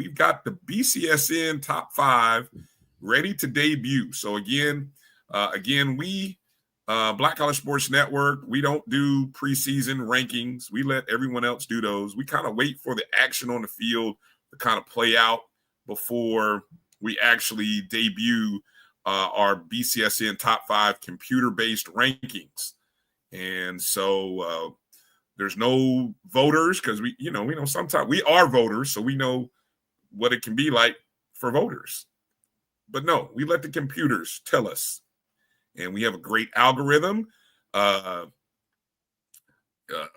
we've got the BCSN top 5 ready to debut. So again, we Black College Sports Network, we don't do preseason rankings. We let everyone else do those. We kind of wait for the action on the field to kind of play out before we actually debut our BCSN top 5 computer-based rankings. And so there's no voters because we know sometimes we are voters, so we know what it can be like for voters. But no, we let the computers tell us. And we have a great algorithm.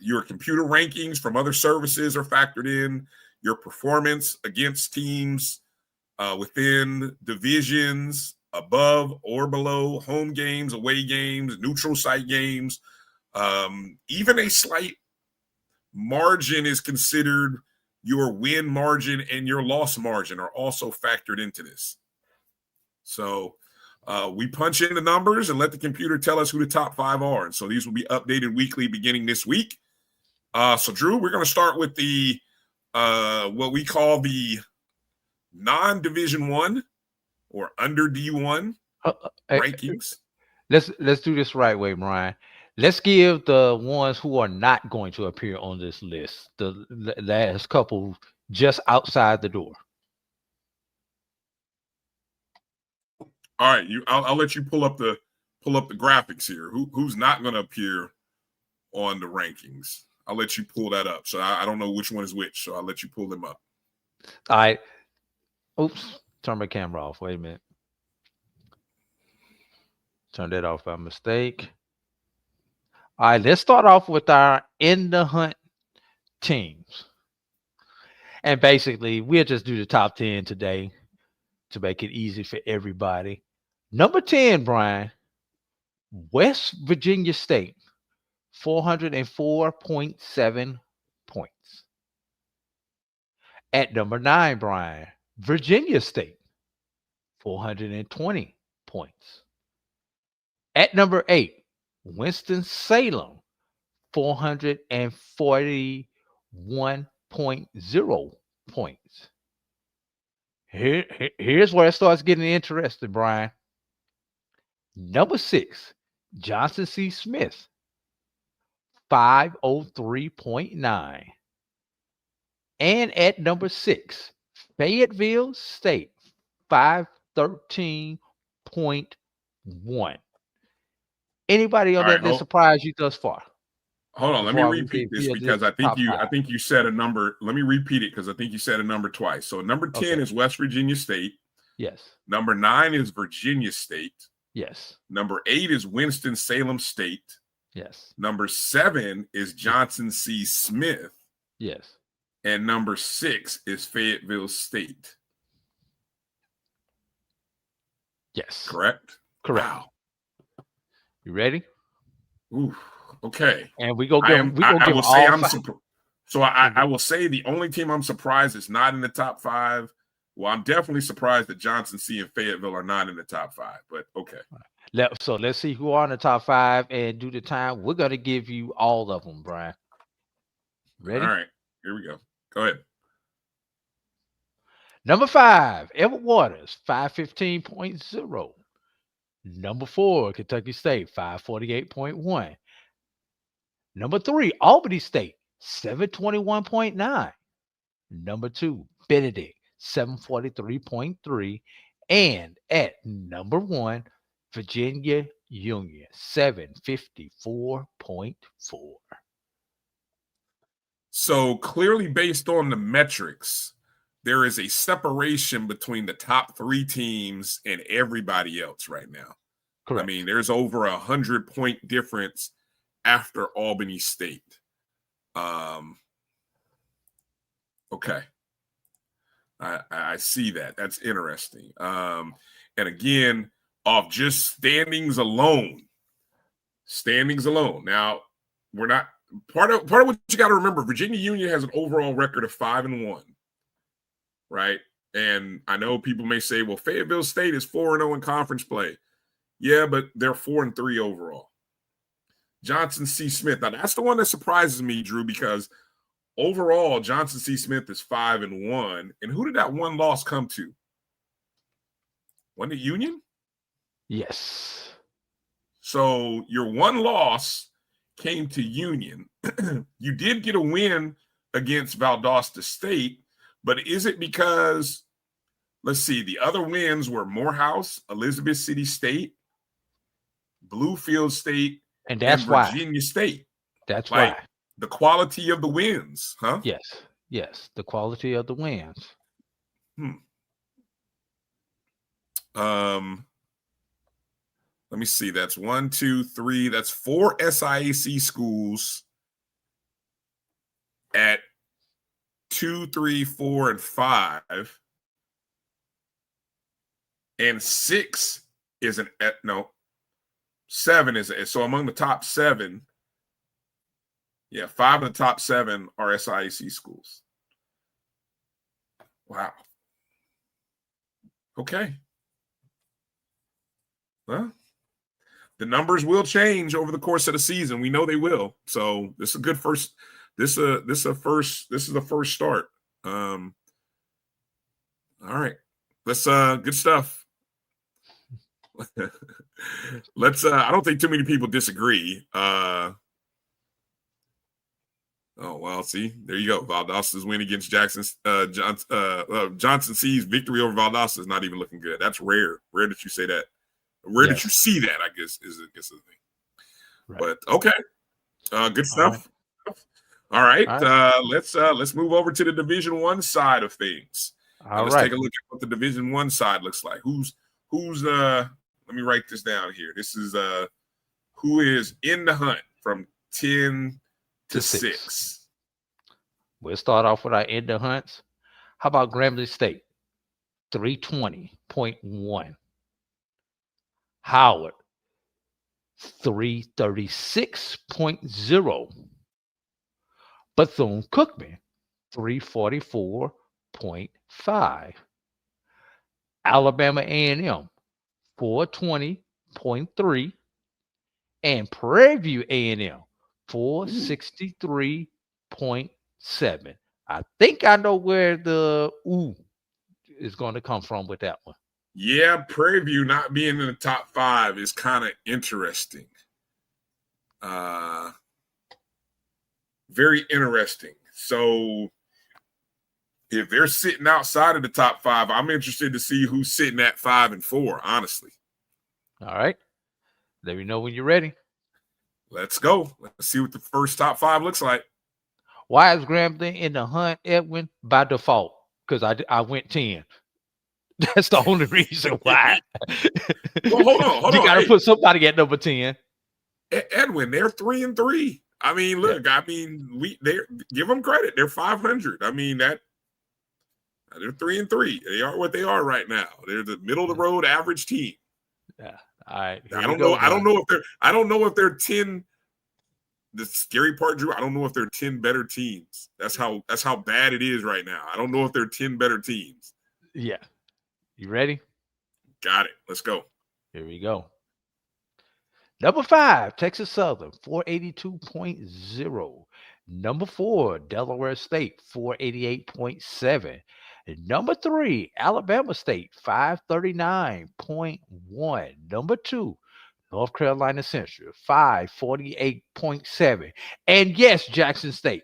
Your computer rankings from other services are factored in. Your performance against teams within divisions, above or below, home games, away games, neutral site games. Even a slight margin is considered. Your win margin and your loss margin are also factored into this. So we punch in the numbers and let the computer tell us who the top 5 are. And so these will be updated weekly beginning this week. So Drew, we're going to start with the what we call the non-Division I or under D1 rankings. Let's do this right way, Bryan. Let's give the ones who are not going to appear on this list, the last couple just outside the door. All right, I'll let you pull up the graphics here. Who's not going to appear on the rankings? I'll let you pull that up. So I don't know which one is which, so I'll let you pull them up. All right. Oops, turn my camera off. Wait a minute. Turn that off by mistake. All right, let's start off with our in the hunt teams. And basically, we'll just do the top 10 today to make it easy for everybody. Number 10, Bryan, West Virginia State, 404.7 points. At number 9, Bryan, Virginia State, 420 points. At number 8, Winston-Salem, 441.0 points. Here's where it starts getting interesting, Bryan. Number 6, Johnson C. Smith, 503.9. And at number 6, Fayetteville State, 513.1. Anybody on that list surprised you thus far? Hold on, let me repeat this because I think you said a number. Let me repeat it because I think you said a number twice. So number 10 is West Virginia State. Yes. Number 9 is Virginia State. Yes. Number 8 is Winston-Salem State. Yes. Number 7 is Johnson C. Smith. Yes. And number 6 is Fayetteville State. Yes. Correct? Wow. You ready? Ooh. Okay. And we go give I will say the only team I'm surprised is not in the top 5. Well, I'm definitely surprised that Johnson C and Fayetteville are not in the top 5, but okay. So let's see who are in the top 5 and do the time. We're going to give you all of them, Bryan. Ready? All right. Here we go. Go ahead. Number 5, Everett Waters, 515.0. Number 4, Kentucky State, 548.1. Number 3, Albany State, 721.9. Number 2, Benedict, 743.3. And at number 1, Virginia Union, 754.4. So clearly based on the metrics, there is a separation between the top 3 teams and everybody else right now. Correct. I mean, there's over 100-point difference after Albany State. Okay. I see that. That's interesting. And again, off just standings alone. Now, we're not part of what you got to remember, Virginia Union has an overall record of 5-1. Right? And I know people may say, well, Fayetteville State is 4-0 in conference play. Yeah, but they're 4-3 overall. Johnson C. Smith. Now, that's the one that surprises me, Drew, because overall, Johnson C. Smith is 5-1. And who did that one loss come to? Wasn't it Union? Yes. So your one loss came to Union. You did get a win against Valdosta State, but is it because, let's see, the other wins were Morehouse, Elizabeth City State, Bluefield State, And that's Virginia State. That's like, why. The quality of the wins, huh? Yes. The quality of the wins. Let me see. That's 1, 2, 3. That's 4 SIAC schools at 2, 3, 4, and 5. And 6 is no. 7 is so among the top 7. Yeah, 5 of the top 7 are SIAC schools. Wow. Okay. Well, the numbers will change over the course of the season. We know they will. So this is a good first. This is the first start. All right. Let's good stuff. Let's I don't think too many people disagree. Oh, well, see, there you go. Valdosta's win against Johnson C's victory over Valdosta is not even looking good. That's rare. Rare that you say that. Rare that you see that, I guess, is the thing. Right. But okay. Good stuff. All right. Let's move over to the Division I side of things. Let's take a look at what the Division I side looks like. Who's let me write this down here. This is who is in the hunt from 10 to 6. We'll start off with our in the hunts. How about Grambling State? 320.1. Howard, 336.0. Bethune-Cookman, 344.5. Alabama A&M, 420.3. And Prairie View A&M, 463.7. I think I know where the is going to come from with that one. Yeah, Prairie View not being in the top 5 is kind of interesting. Very interesting. So if they're sitting outside of the top 5, I'm interested to see who's sitting at 5 and 4, honestly. All right. Let me know when you're ready. Let's go. Let's see what the first top 5 looks like. Why is Grambling in the hunt, Edwin? By default, because I went 10. That's the only reason why. Well, hold on. You got to put somebody at number 10. Edwin, they're 3-3. I mean, look, they give them credit. They're 500. I mean, they're 3-3. They are what they are right now. They're the middle of the road average team. Yeah. All right. I don't know if they're 10. The scary part, Drew, I don't know if they're 10 better teams. That's how bad it is right now. I don't know if they're 10 better teams. Yeah. You ready? Got it. Let's go. Here we go. Number 5, Texas Southern, 482.0. Number 4, Delaware State, 488.7. Number 3, Alabama State, 539.1. Number 2, North Carolina Central, 548.7. And yes, Jackson State,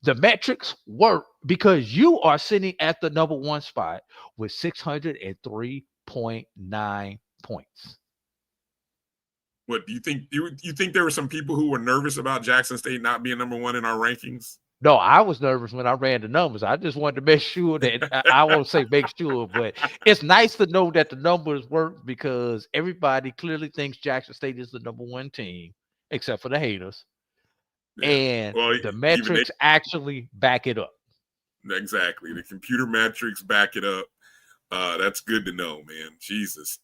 the metrics work because you are sitting at the number 1 spot with 603.9 points. What do you think? You think there were some people who were nervous about Jackson State not being number 1 in our rankings? No, I was nervous when I ran the numbers. I just wanted to make sure that I won't say make sure, but it's nice to know that the numbers work because everybody clearly thinks Jackson State is the number 1 team, except for the haters. Yeah. And the metrics actually back it up. Exactly. The computer metrics back it up. That's good to know, man. Jesus.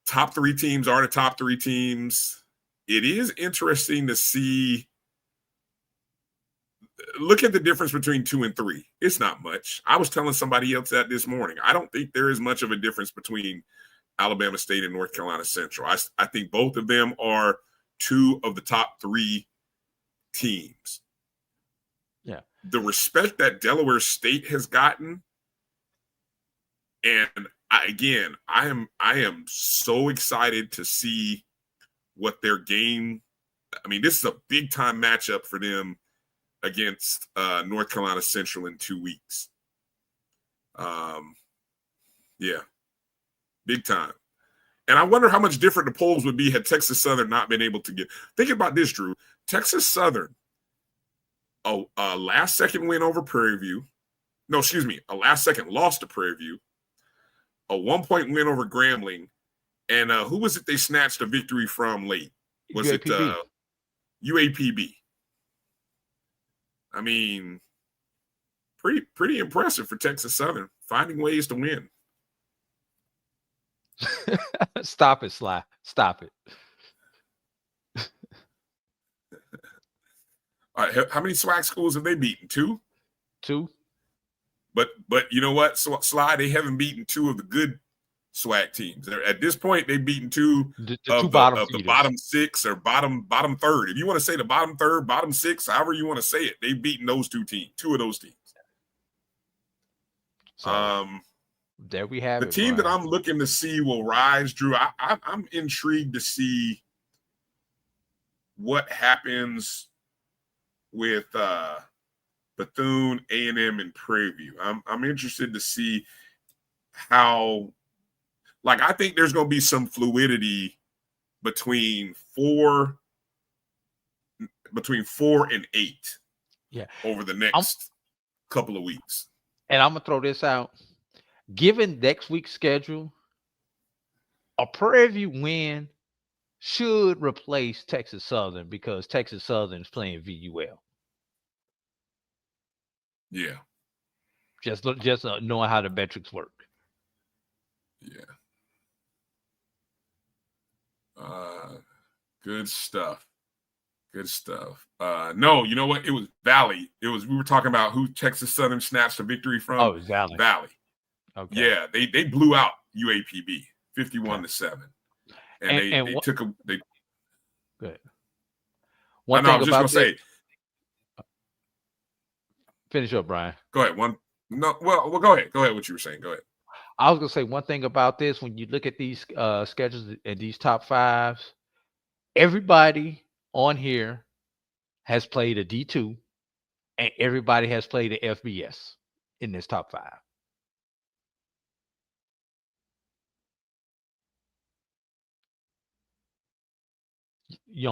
Top 3 teams are the top 3 teams. It is interesting to see. Look at the difference between 2 and 3. It's not much. I was telling somebody else that this morning. I don't think there is much of a difference between Alabama State and North Carolina Central. I think both of them are 2 of the top 3 teams. Yeah. The respect that Delaware State has gotten, and I am so excited to see what their game. I mean, this is a big time matchup for them against North Carolina Central in 2 weeks. Yeah, big time. And I wonder how much different the polls would be had Texas Southern not been able to get. Think about this, Drew. Texas Southern, a last second win over Prairie View. No, excuse me, a last second loss to Prairie View. A 1-point win over Grambling. And who was it they snatched a victory from late? Was UAPB. it UAPB? I mean, pretty impressive for Texas Southern, finding ways to win. Stop it, Sly. Stop it. All right, how many SWAC schools have they beaten? 2? 2. But you know what, Sly, they haven't beaten 2 of the good SWAC teams. At this point, they've beaten 2 of the bottom 6 or bottom third. If you want to say the bottom third, bottom 6, however you want to say it, they've beaten those 2 teams, 2 of those teams. So, there we have the team that I'm looking to see will rise, Drew. I'm intrigued to see what happens with Bethune, A&M, and Prairie View. I'm interested to see how, like, I think there's going to be some fluidity between 4 and 8. Yeah, over the next couple of weeks. And I'm gonna throw this out. Given next week's schedule, a Prairie View win should replace Texas Southern because Texas Southern is playing VUL. Yeah. Just knowing how the metrics work. Yeah. Good stuff. Good stuff. No, you know what? It was Valley. We were talking about who Texas Southern snatched a victory from. Oh, Valley. Valley. Okay. Yeah, they blew out UAPB 51-7. And they took a they good. I was just gonna say, finish up, Brian. Go ahead. Well, go ahead. Go ahead. What you were saying. Go ahead. I was gonna say one thing about this. When you look at these schedules and these top 5s, everybody on here has played a D2, and everybody has played an FBS in this top 5.